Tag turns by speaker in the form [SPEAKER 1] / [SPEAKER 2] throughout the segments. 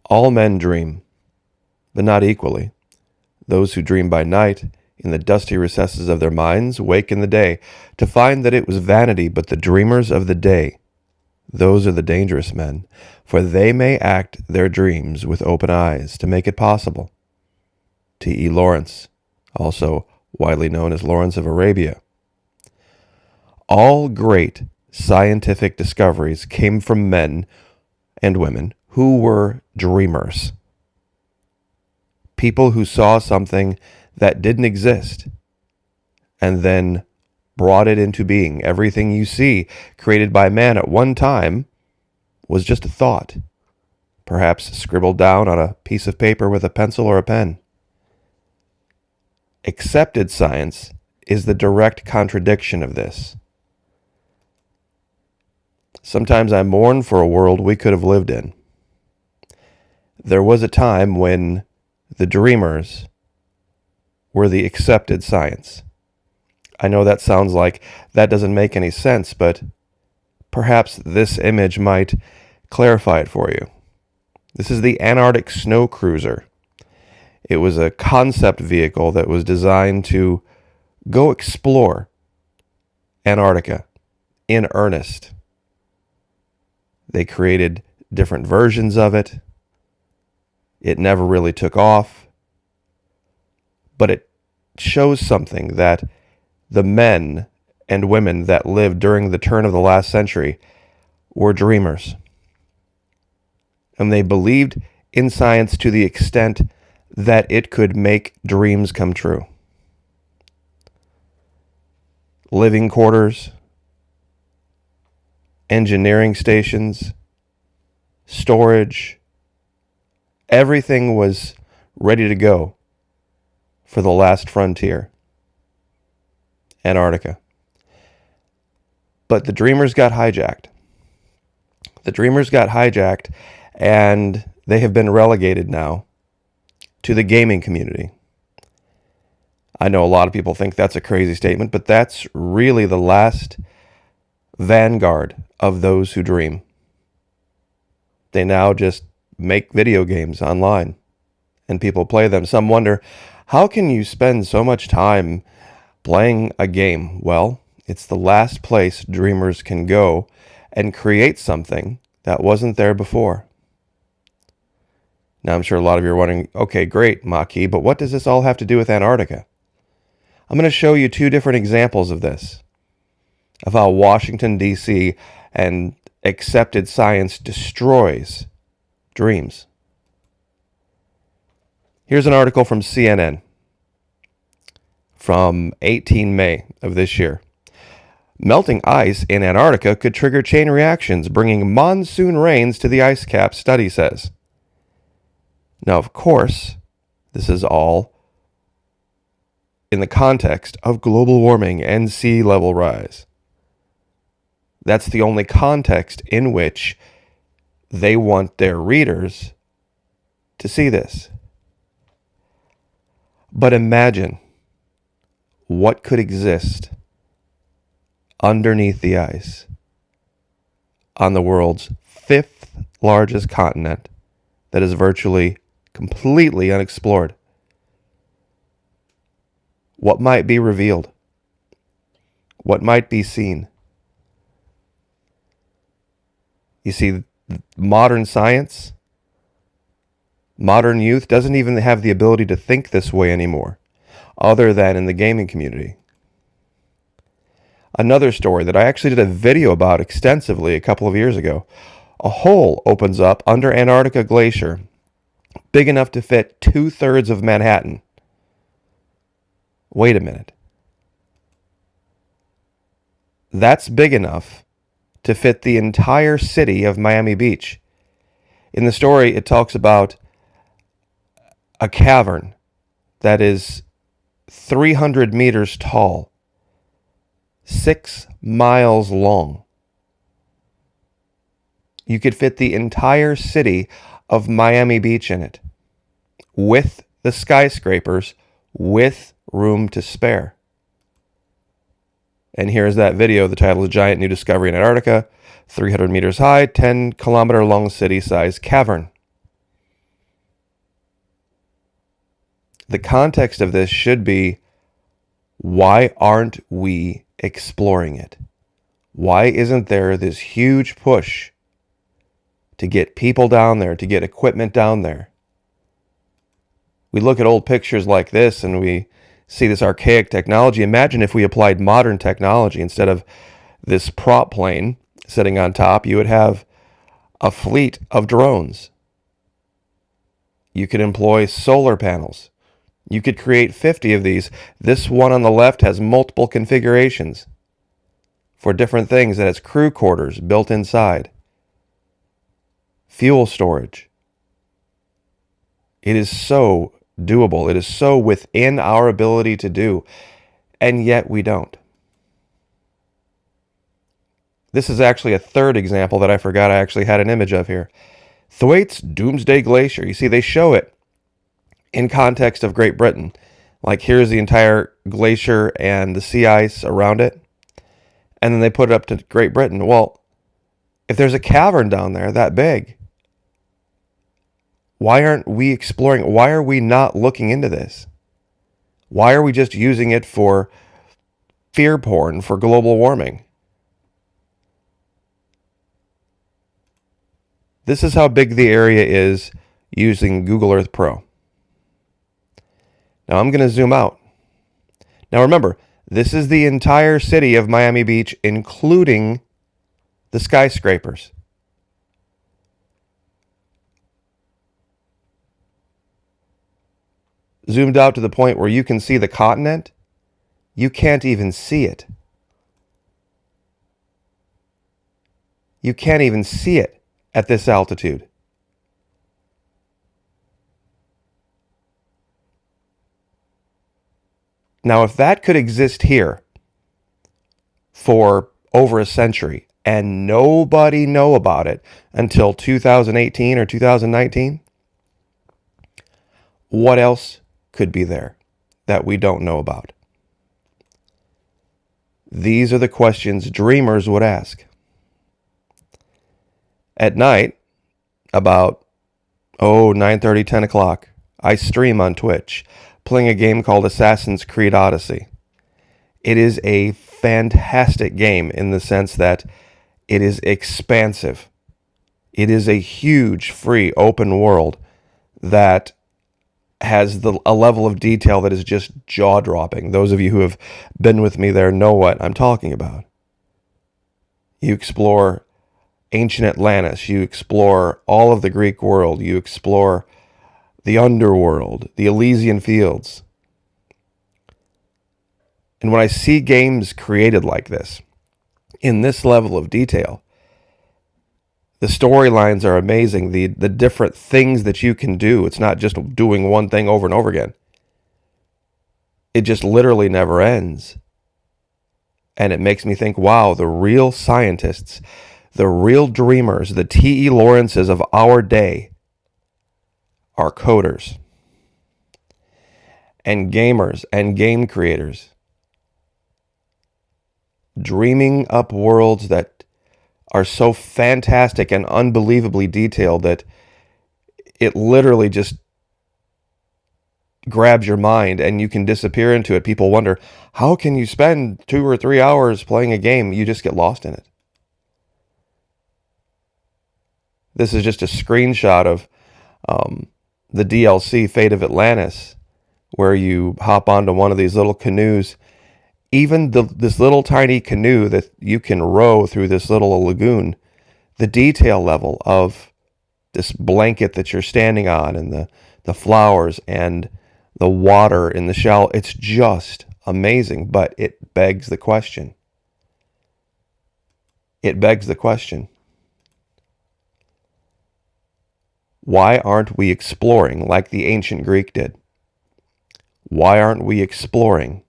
[SPEAKER 1] All men dream, but not equally. Those who dream by night, in the dusty recesses of their minds, wake in the day to find that it was vanity, but the dreamers of the day. Those are the dangerous men, for they may act their dreams with open eyes to make it possible. T.E. Lawrence, also widely known as Lawrence of Arabia. All great scientific discoveries came from men and women who were dreamers. People who saw something that didn't exist and then brought it into being. Everything you see created by man at one time was just a thought, perhaps scribbled down on a piece of paper with a pencil or a pen. Accepted science is the direct contradiction of this. Sometimes I mourn for a world we could have lived in. There was a time when the dreamers were the accepted science. I know that sounds like that doesn't make any sense, but perhaps this image might clarify it for you. This is the Antarctic snow cruiser. It was a concept vehicle that was designed to go explore Antarctica in earnest. They created different versions of it. It never really took off, but it shows something that the men and women that lived during the turn of the last century were dreamers. And they believed in science to the extent that it could make dreams come true. Living quarters, engineering stations, storage, everything was ready to go for the last frontier, Antarctica. But the dreamers got hijacked. The dreamers got hijacked, and they have been relegated now to the gaming community. I know a lot of people think that's a crazy statement, but that's really the last vanguard of those who dream. They now just make video games online, and people play them. Some wonder, how can you spend so much time playing a game? Well, it's the last place dreamers can go and create something that wasn't there before. Now, I'm sure a lot of you are wondering, okay, great, Maki, but what does this all have to do with Antarctica? I'm going to show you two different examples of this, of how Washington, D.C. and accepted science destroys dreams. Here's an article from CNN from 18 May of this year. Melting ice in Antarctica could trigger chain reactions, bringing monsoon rains to the ice cap, study says. Now, of course, this is all in the context of global warming and sea level rise. That's the only context in which they want their readers to see this. But imagine what could exist underneath the ice on the world's fifth largest continent that is virtually completely unexplored. What might be revealed? What might be seen? You see, modern science, modern youth doesn't even have the ability to think this way anymore, other than in the gaming community. Another story that I actually did a video about extensively a couple of years ago. A hole opens up under Antarctica Glacier, big enough to fit 2/3 of Manhattan. Wait a minute. That's big enough to fit the entire city of Miami Beach. In the story, it talks about a cavern that is 300 meters tall, 6 miles long. You could fit the entire city of Miami Beach in it, with the skyscrapers, with room to spare. And here's that video. The title is Giant New Discovery in Antarctica, 300 meters high, 10-kilometer long city-sized cavern. The context of this should be, why aren't we exploring it? Why isn't there this huge push to get people down there, to get equipment down there? We look at old pictures like this and we see this archaic technology. Imagine if we applied modern technology instead of this prop plane sitting on top. You would have a fleet of drones. You could employ solar panels. You could create 50 of these. This one on the left has multiple configurations for different things. It has crew quarters built inside, fuel storage. It is so doable. It is so within our ability to do, and yet we don't. This is actually a third example that I forgot I actually had an image of here. Thwaites Doomsday Glacier. You see, they show it in context of Great Britain. Like, here's the entire glacier and the sea ice around it, and then they put it up to Great Britain. Well, if there's a cavern down there that big, why aren't we exploring? Why are we not looking into this? Why are we just using it for fear porn, for global warming? This is how big the area is using Google Earth Pro. Now I'm going to zoom out. Now remember, this is the entire city of Miami Beach, including the skyscrapers. Zoomed out to the point where you can see the continent, you can't even see it. You can't even see it at this altitude. Now, if that could exist here for over a century and nobody know about it until 2018 or 2019, what else could be there that we don't know about? These are the questions dreamers would ask. At night, about 9:30, 10 o'clock, I stream on Twitch, playing a game called Assassin's Creed Odyssey. It is a fantastic game in the sense that it is expansive. It is a huge, free, open world that has a level of detail that is just jaw-dropping. Those of you who have been with me there know what I'm talking about. You explore ancient Atlantis. You explore all of the Greek world. You explore the underworld, the Elysian fields. And when I see games created like this, in this level of detail, the storylines are amazing. The different things that you can do. It's not just doing one thing over and over again. It just literally never ends. And it makes me think, wow, the real scientists, the real dreamers, the T.E. Lawrences of our day are coders and gamers and game creators, dreaming up worlds that are so fantastic and unbelievably detailed that it literally just grabs your mind and you can disappear into it. People wonder, how can you spend 2 or 3 hours playing a game? You just get lost in it. This is just a screenshot of the DLC Fate of Atlantis, where you hop onto one of these little canoes. Even this little tiny canoe that you can row through this little lagoon, the detail level of this blanket that you're standing on and the flowers and the water in the shell, it's just amazing. But it begs the question. It begs the question. Why aren't we exploring like the ancient Greek did? Why aren't we exploring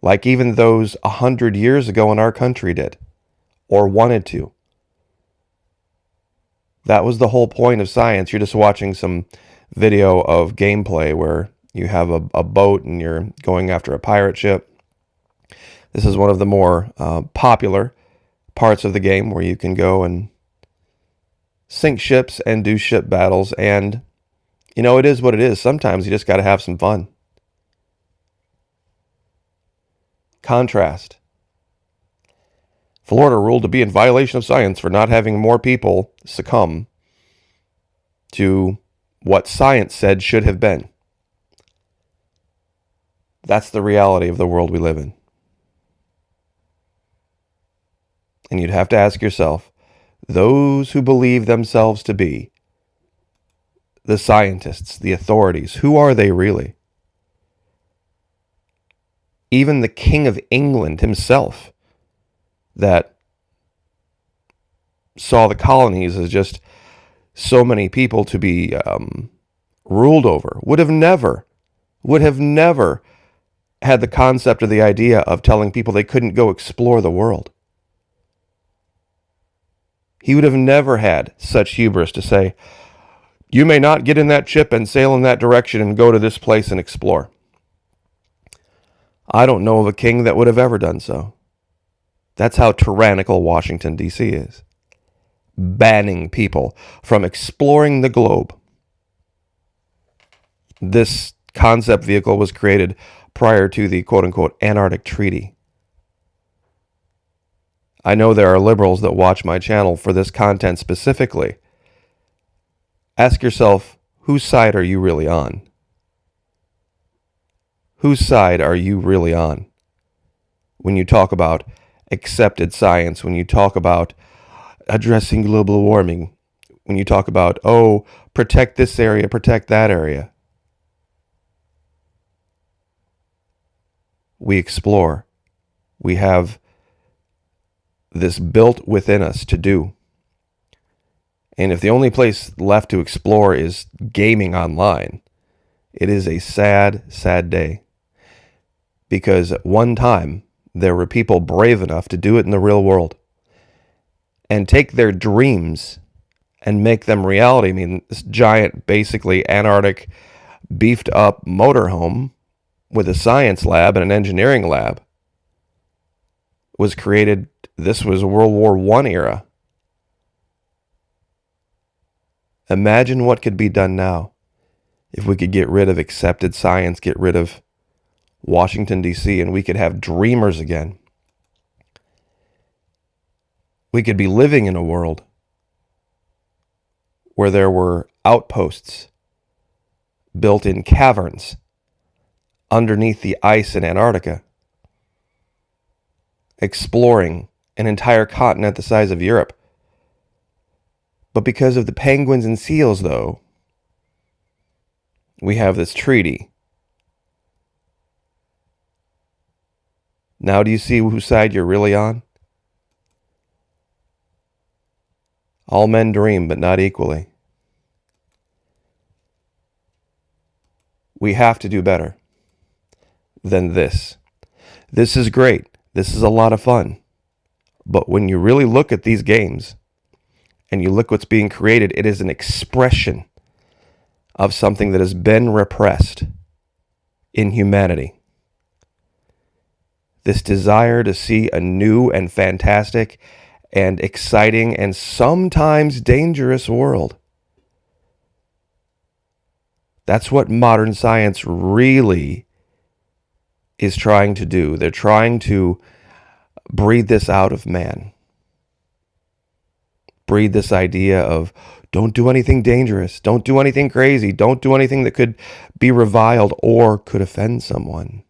[SPEAKER 1] like even those 100 years ago in our country did, or wanted to? That was the whole point of science. You're just watching some video of gameplay where you have a boat and you're going after a pirate ship. This is one of the more popular parts of the game where you can go and sink ships and do ship battles. And, you know, it is what it is. Sometimes you just got to have some fun. Contrast. Florida ruled to be in violation of science for not having more people succumb to what science said should have been. That's the reality of the world we live in. And you'd have to ask yourself, those who believe themselves to be the scientists, the authorities, who are they really? Even the King of England himself, that saw the colonies as just so many people to be ruled over, would have never had the concept or the idea of telling people they couldn't go explore the world. He would have never had such hubris to say, you may not get in that ship and sail in that direction and go to this place and explore. I don't know of a king that would have ever done so. That's how tyrannical Washington, D.C. is. Banning people from exploring the globe. This concept vehicle was created prior to the quote-unquote Antarctic Treaty. I know there are liberals that watch my channel for this content specifically. Ask yourself, whose side are you really on? Whose side are you really on? When you talk about accepted science, when you talk about addressing global warming, when you talk about, protect this area, protect that area. We explore. We have this built within us to do. And if the only place left to explore is gaming online, it is a sad, sad day. Because at one time, there were people brave enough to do it in the real world and take their dreams and make them reality. I mean, this giant, basically Antarctic, beefed up motorhome with a science lab and an engineering lab was created. This was World War I era. Imagine what could be done now if we could get rid of accepted science, get rid of Washington, D.C., and we could have dreamers again. We could be living in a world where there were outposts built in caverns underneath the ice in Antarctica, exploring an entire continent the size of Europe. But because of the penguins and seals, though, we have this treaty. Now do you see whose side you're really on? All men dream, but not equally. We have to do better than this. This is great. This is a lot of fun. But when you really look at these games and you look what's being created, it is an expression of something that has been repressed in humanity. This desire to see a new and fantastic and exciting and sometimes dangerous world. That's what modern science really is trying to do. They're trying to breathe this out of man. Breathe this idea of don't do anything dangerous, don't do anything crazy, don't do anything that could be reviled or could offend someone.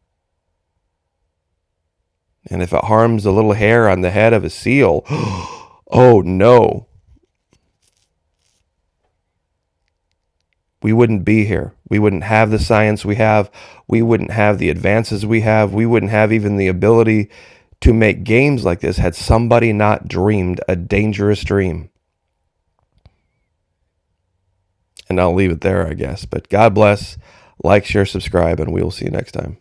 [SPEAKER 1] And if it harms the little hair on the head of a seal, oh no. We wouldn't be here. We wouldn't have the science we have. We wouldn't have the advances we have. We wouldn't have even the ability to make games like this had somebody not dreamed a dangerous dream. And I'll leave it there, I guess. But God bless. Like, share, subscribe, and we will see you next time.